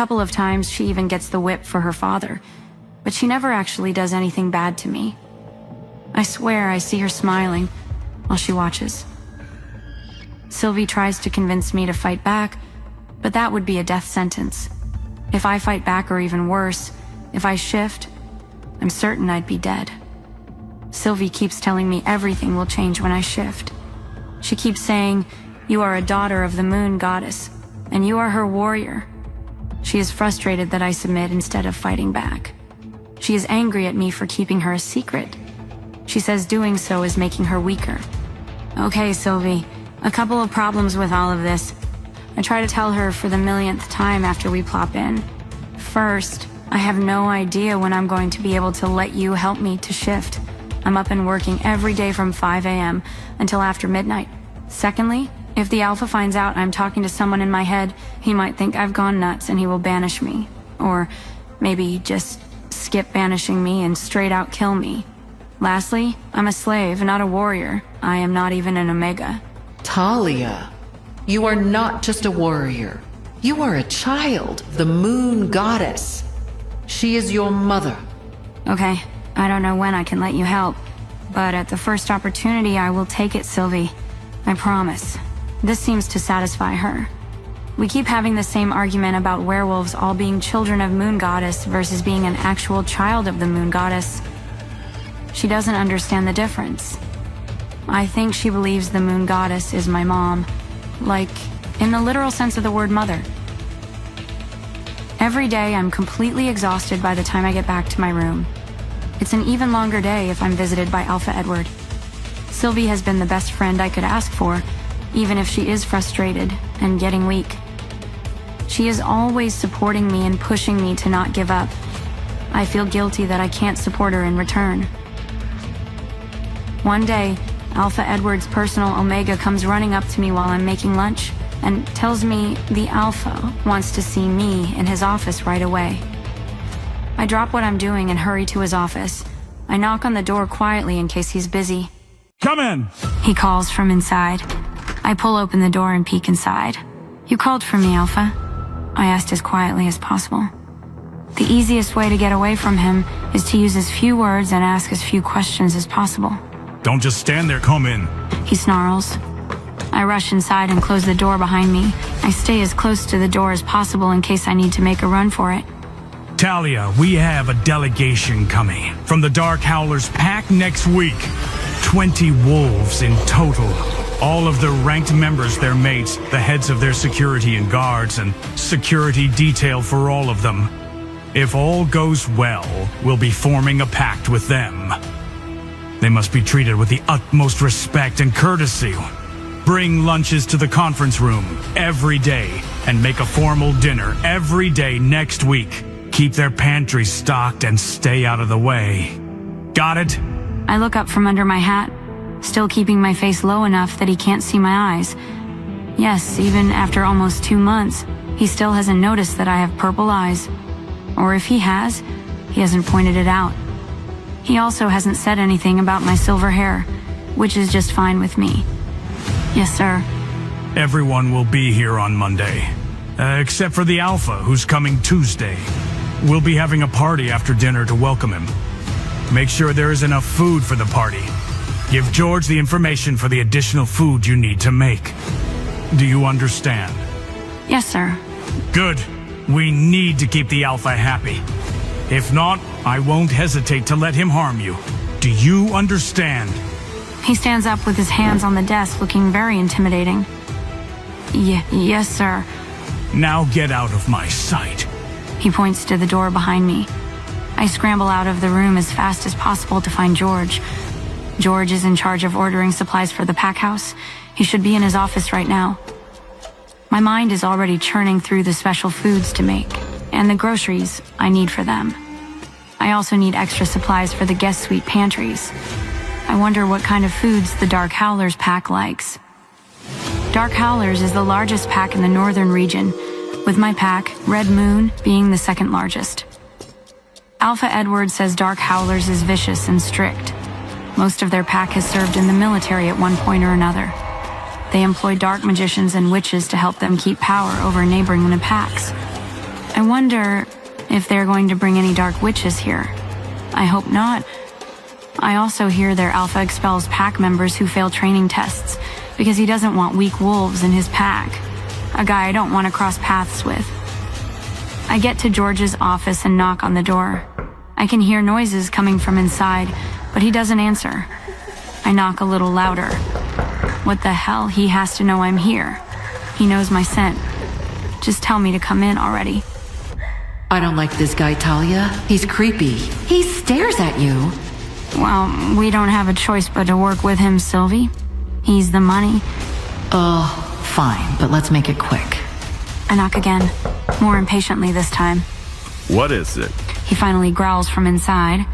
A couple of times she even gets the whip for her father, but she never actually does anything bad to me. I swear I see her smiling while she watches. Sylvie tries to convince me to fight back, but that would be a death sentence. If I fight back, or even worse, if I shift, I'm certain I'd be dead. Sylvie keeps telling me everything will change when I shift. She keeps saying, "You are a daughter of the moon goddess, and you are her warrior." She is frustrated that I submit instead of fighting back. She is angry at me for keeping her a secret. She says doing so is making her weaker. Okay, Sylvie, a couple of problems with all of this. I try to tell her for the millionth time after we plop in. First, I have no idea when I'm going to be able to let you help me to shift. I'm up and working every day from 5 a.m. until after midnight. Secondly, if the Alpha finds out I'm talking to someone in my head, he might think I've gone nuts and he will banish me. Or maybe just skip banishing me and straight out kill me. Lastly, I'm a slave, not a warrior. I am not even an Omega. Talia, you are not just a warrior. You are a child, the moon goddess. She is your mother. Okay, I don't know when I can let you help, but at the first opportunity I will take it, Sylvie. I promise. This seems to satisfy her. We keep having the same argument about werewolves all being children of Moon Goddess versus being an actual child of the Moon Goddess. She doesn't understand the difference. I think she believes the Moon Goddess is my mom, like, in the literal sense of the word mother. Every day I'm completely exhausted by the time I get back to my room. It's an even longer day if I'm visited by Alpha Edward. Sylvie has been the best friend I could ask for, even if she is frustrated and getting weak. She is always supporting me and pushing me to not give up. I feel guilty that I can't support her in return. One day, Alpha Edward's personal Omega comes running up to me while I'm making lunch and tells me the Alpha wants to see me in his office right away. I drop what I'm doing and hurry to his office. I knock on the door quietly in case he's busy. Come in! He calls from inside. I pull open the door and peek inside. You called for me, Alpha? I asked as quietly as possible. The easiest way to get away from him is to use as few words and ask as few questions as possible. Don't just stand there, come in. He snarls. I rush inside and close the door behind me. I stay as close to the door as possible in case I need to make a run for it. Talia, we have a delegation coming from the Dark Howlers pack next week. 20 wolves in total. All of the ranked members, their mates, the heads of their security and guards, and security detail for all of them. If all goes well, we'll be forming a pact with them. They must be treated with the utmost respect and courtesy. Bring lunches to the conference room every day and make a formal dinner every day next week. Keep their pantries stocked and stay out of the way. Got it? I look up from under my hat, still keeping my face low enough that he can't see my eyes. Yes, even after almost 2 months, he still hasn't noticed that I have purple eyes. Or if he has, he hasn't pointed it out. He also hasn't said anything about my silver hair, which is just fine with me. Yes, sir. Everyone will be here on Monday, except for the Alpha, who's coming Tuesday. We'll be having a party after dinner to welcome him. Make sure there is enough food for the party. Give George the information for the additional food you need to make. Do you understand? Yes, sir. Good. We need to keep the Alpha happy. If not, I won't hesitate to let him harm you. Do you understand? He stands up with his hands on the desk, looking very intimidating. Yes, sir. Now get out of my sight. He points to the door behind me. I scramble out of the room as fast as possible to find George. George is in charge of ordering supplies for the pack house. He should be in his office right now. My mind is already churning through the special foods to make, and the groceries I need for them. I also need extra supplies for the guest suite pantries. I wonder what kind of foods the Dark Howlers pack likes. Dark Howlers is the largest pack in the northern region, with my pack, Red Moon, being the second largest. Alpha Edward says Dark Howlers is vicious and strict. Most of their pack has served in the military at one point or another. They employ dark magicians and witches to help them keep power over neighboring packs. I wonder if they're going to bring any dark witches here. I hope not. I also hear their Alpha expels pack members who fail training tests because he doesn't want weak wolves in his pack. A guy I don't want to cross paths with. I get to George's office and knock on the door. I can hear noises coming from inside, but he doesn't answer. I knock a little louder. What the hell? He has to know I'm here. He knows my scent. Just tell me to come in already. I don't like this guy, Talia. He's creepy. He stares at you. Well, we don't have a choice but to work with him, Sylvie. He's the money. Fine, but let's make it quick. I knock again, more impatiently this time. What is it? He finally growls from inside.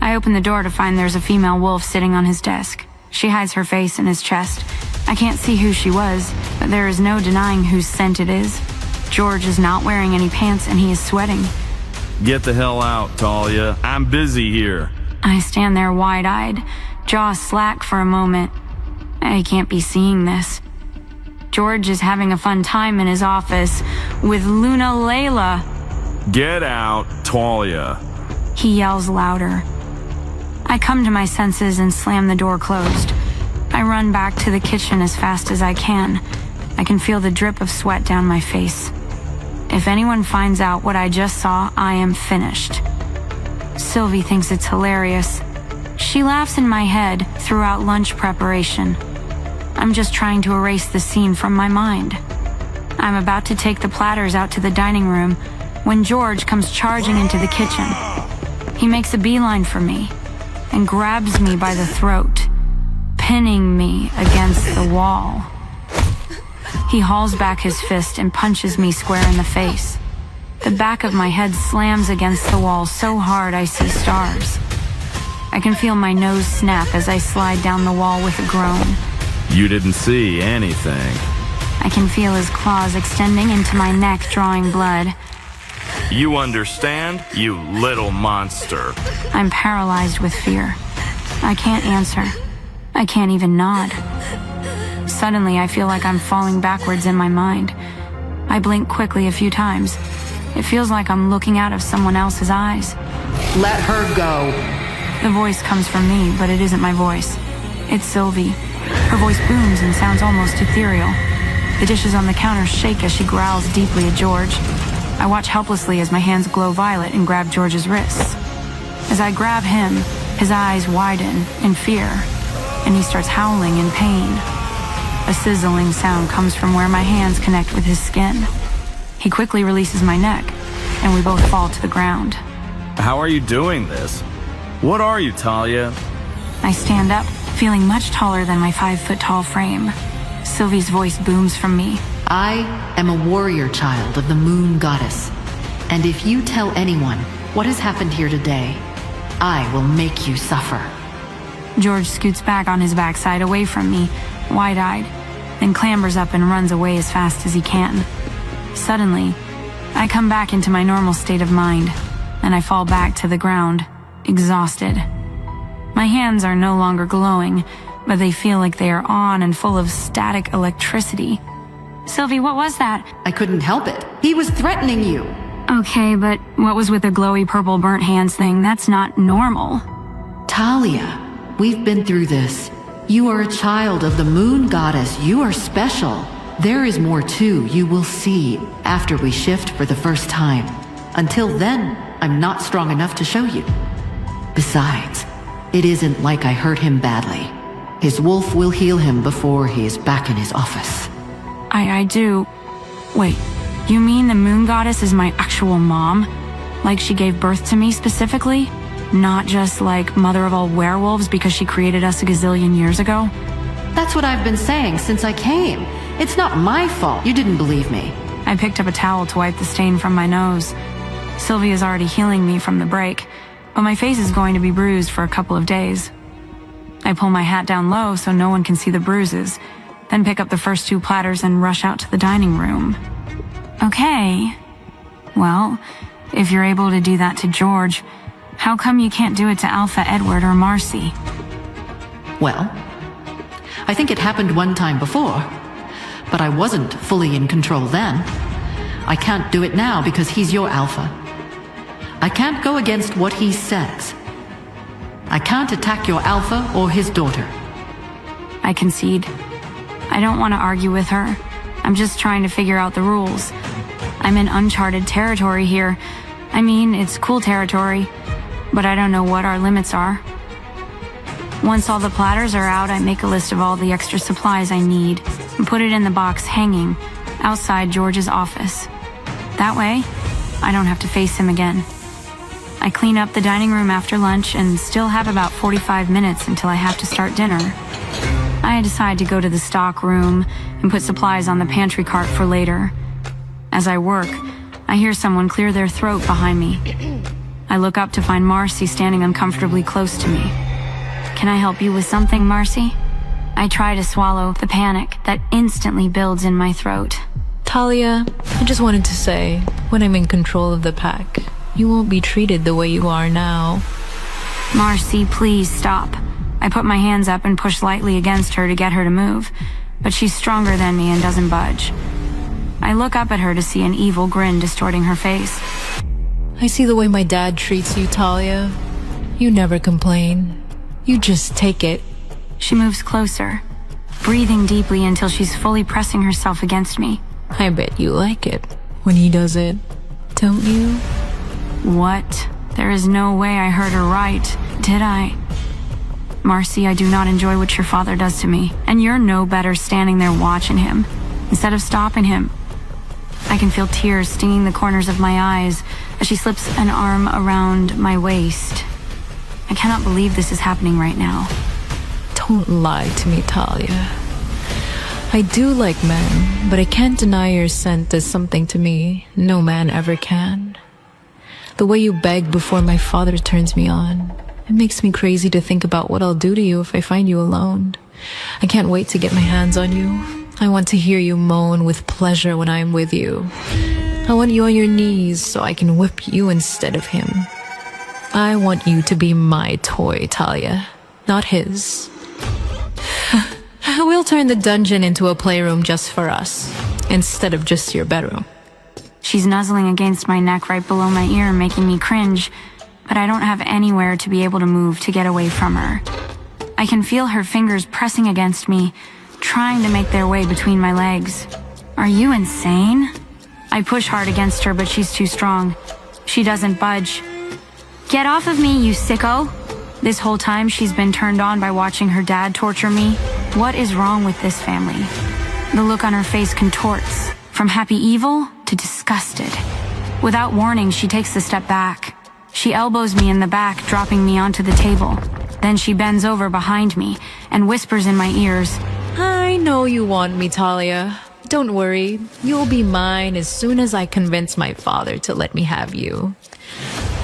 I open the door to find there's a female wolf sitting on his desk. She hides her face in his chest. I can't see who she was, but there is no denying whose scent it is. George is not wearing any pants and he is sweating. Get the hell out, Talia. I'm busy here. I stand there wide-eyed, jaw slack for a moment. I can't be seeing this. George is having a fun time in his office with Luna Layla. Get out, Talia. He yells louder. I come to my senses and slam the door closed. I run back to the kitchen as fast as I can. I can feel the drip of sweat down my face. If anyone finds out what I just saw, I am finished. Sylvie thinks it's hilarious. She laughs in my head throughout lunch preparation. I'm just trying to erase the scene from my mind. I'm about to take the platters out to the dining room when George comes charging into the kitchen. He makes a beeline for me and grabs me by the throat, pinning me against the wall. He hauls back his fist and punches me square in the face. The back of my head slams against the wall so hard I see stars. I can feel my nose snap as I slide down the wall with a groan. You didn't see anything. I can feel his claws extending into my neck, drawing blood. You understand, you little monster? I'm paralyzed with fear. I can't answer. I can't even nod. Suddenly, I feel like I'm falling backwards in my mind. I blink quickly a few times. It feels like I'm looking out of someone else's eyes. Let her go. The voice comes from me, but it isn't my voice. It's Sylvie. Her voice booms and sounds almost ethereal. The dishes on the counter shake as she growls deeply at George. I watch helplessly as my hands glow violet and grab George's wrists. As I grab him, his eyes widen in fear, and he starts howling in pain. A sizzling sound comes from where my hands connect with his skin. He quickly releases my neck, and we both fall to the ground. How are you doing this? What are you, Talia? I stand up, feeling much taller than my 5-foot-tall frame. Sylvie's voice booms from me. I am a warrior child of the moon goddess. And if you tell anyone what has happened here today, I will make you suffer. George scoots back on his backside away from me, wide-eyed, then clambers up and runs away as fast as he can. Suddenly, I come back into my normal state of mind, and I fall back to the ground, exhausted. My hands are no longer glowing, but they feel like they are on and full of static electricity. Sylvie, what was that? I couldn't help it. He was threatening you. Okay, but what was with the glowy purple burnt hands thing? That's not normal. Talia, we've been through this. You are a child of the moon goddess. You are special. There is more too, you will see, after we shift for the first time. Until then, I'm not strong enough to show you. Besides, it isn't like I hurt him badly. His wolf will heal him before he is back in his office. I do. Wait, you mean the moon goddess is my actual mom? Like she gave birth to me specifically? Not just like mother of all werewolves because she created us a gazillion years ago? That's what I've been saying since I came. It's not my fault you didn't believe me. I picked up a towel to wipe the stain from my nose. Sylvie is already healing me from the break, but my face is going to be bruised for a couple of days. I pull my hat down low so no one can see the bruises, then pick up the first 2 platters and rush out to the dining room. Okay. Well, if you're able to do that to George, how come you can't do it to Alpha Edward or Marcy? Well, I think it happened one time before, but I wasn't fully in control then. I can't do it now because he's your alpha. I can't go against what he says. I can't attack your alpha or his daughter. I concede. I don't want to argue with her. I'm just trying to figure out the rules. I'm in uncharted territory here. I mean, it's cool territory, but I don't know what our limits are. Once all the platters are out, I make a list of all the extra supplies I need and put it in the box hanging outside George's office. That way, I don't have to face him again. I clean up the dining room after lunch and still have about 45 minutes until I have to start dinner. I decide to go to the stock room and put supplies on the pantry cart for later. As I work, I hear someone clear their throat behind me. I look up to find Marcy standing uncomfortably close to me. Can I help you with something, Marcy? I try to swallow the panic that instantly builds in my throat. Talia, I just wanted to say, when I'm in control of the pack, you won't be treated the way you are now. Marcy, please stop. I put my hands up and push lightly against her to get her to move, but she's stronger than me and doesn't budge. I look up at her to see an evil grin distorting her face. I see the way my dad treats you, Talia. You never complain. You just take it. She moves closer, breathing deeply until she's fully pressing herself against me. I bet you like it when he does it, don't you? What? There is no way I heard her right, did I? Marcy, I do not enjoy what your father does to me, and you're no better standing there watching him, instead of stopping him. I can feel tears stinging the corners of my eyes as she slips an arm around my waist. I cannot believe this is happening right now. Don't lie to me, Talia. I do like men, but I can't deny your scent does something to me no man ever can. The way you beg before my father turns me on, it makes me crazy to think about what I'll do to you if I find you alone. I can't wait to get my hands on you. I want to hear you moan with pleasure when I'm with you. I want you on your knees so I can whip you instead of him. I want you to be my toy, Talia, not his. We'll turn the dungeon into a playroom just for us, instead of just your bedroom. She's nuzzling against my neck right below my ear, making me cringe, but I don't have anywhere to be able to move to get away from her. I can feel her fingers pressing against me, trying to make their way between my legs. Are you insane? I push hard against her, but she's too strong. She doesn't budge. Get off of me, you sicko! This whole time she's been turned on by watching her dad torture me. What is wrong with this family? The look on her face contorts, from happy evil to disgusted. Without warning, she takes a step back. She elbows me in the back, dropping me onto the table. Then she bends over behind me and whispers in my ears, I know you want me, Talia. Don't worry, you'll be mine as soon as I convince my father to let me have you.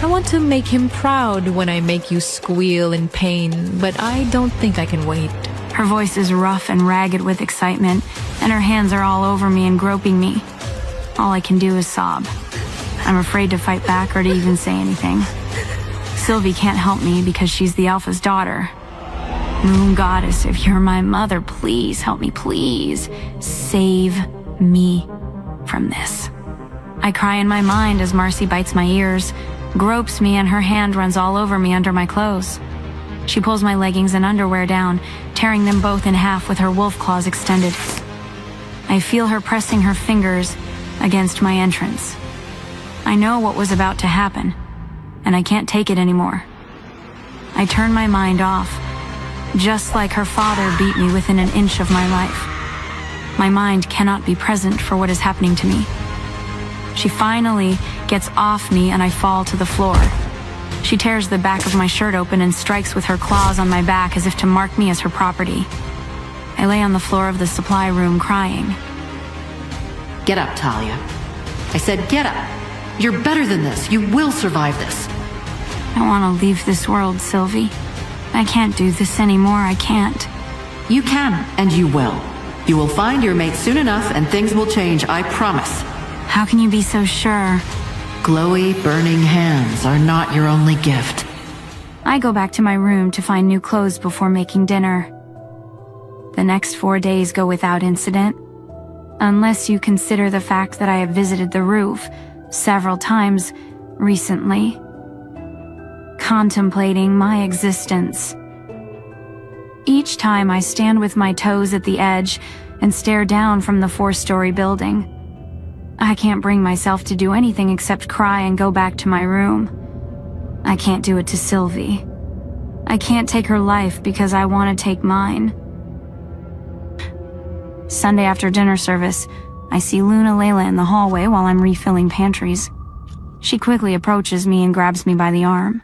I want to make him proud when I make you squeal in pain, but I don't think I can wait. Her voice is rough and ragged with excitement, and her hands are all over me and groping me. All I can do is sob. I'm afraid to fight back or to even say anything. Sylvie can't help me because she's the Alpha's daughter. Moon Goddess, if you're my mother, please help me, please. Save me from this. I cry in my mind as Marcy bites my ears, gropes me, and her hand runs all over me under my clothes. She pulls my leggings and underwear down, tearing them both in half with her wolf claws extended. I feel her pressing her fingers against my entrance. I know what was about to happen, and I can't take it anymore. I turn my mind off, just like her father beat me within an inch of my life. My mind cannot be present for what is happening to me. She finally gets off me and I fall to the floor. She tears the back of my shirt open and strikes with her claws on my back as if to mark me as her property. I lay on the floor of the supply room crying. Get up, Talia. I said get up. You're better than this. You will survive this. I want to leave this world, Sylvie. I can't do this anymore. I can't. You can, and you will. You will find your mate soon enough and things will change, I promise. How can you be so sure? Glowy, burning hands are not your only gift. I go back to my room to find new clothes before making dinner. The next 4 days go without incident. Unless you consider the fact that I have visited the roof several times recently, contemplating my existence. Each time I stand with my toes at the edge and stare down from the 4-story building. I can't bring myself to do anything except cry and go back to my room. I can't do it to Sylvie. I can't take her life because I want to take mine. Sunday after dinner service, I see Luna Layla in the hallway while I'm refilling pantries. She quickly approaches me and grabs me by the arm.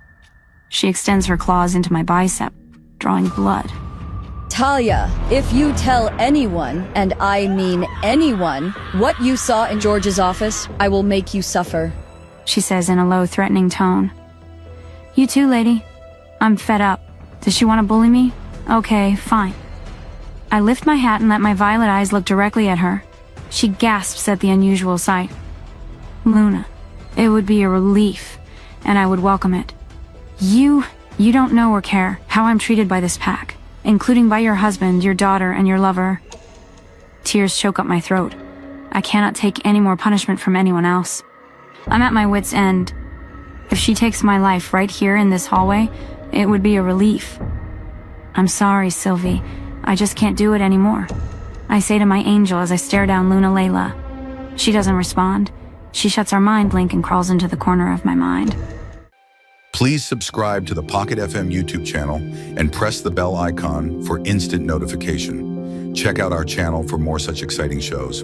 She extends her claws into my bicep, drawing blood. Talia, if you tell anyone, and I mean anyone, what you saw in George's office, I will make you suffer, she says in a low, threatening tone. You too, lady. I'm fed up. Does she want to bully me? Okay, fine. I lift my hat and let my violet eyes look directly at her. She gasps at the unusual sight. Luna, it would be a relief, and I would welcome it. You don't know or care how I'm treated by this pack, including by your husband, your daughter, and your lover. Tears choke up my throat. I cannot take any more punishment from anyone else. I'm at my wit's end. If she takes my life right here in this hallway, it would be a relief. I'm sorry, Sylvie. I just can't do it anymore. I say to my angel as I stare down Luna Layla. She doesn't respond. She shuts our mind link and crawls into the corner of my mind. Please subscribe to the Pocket FM YouTube channel and press the bell icon for instant notification. Check out our channel for more such exciting shows.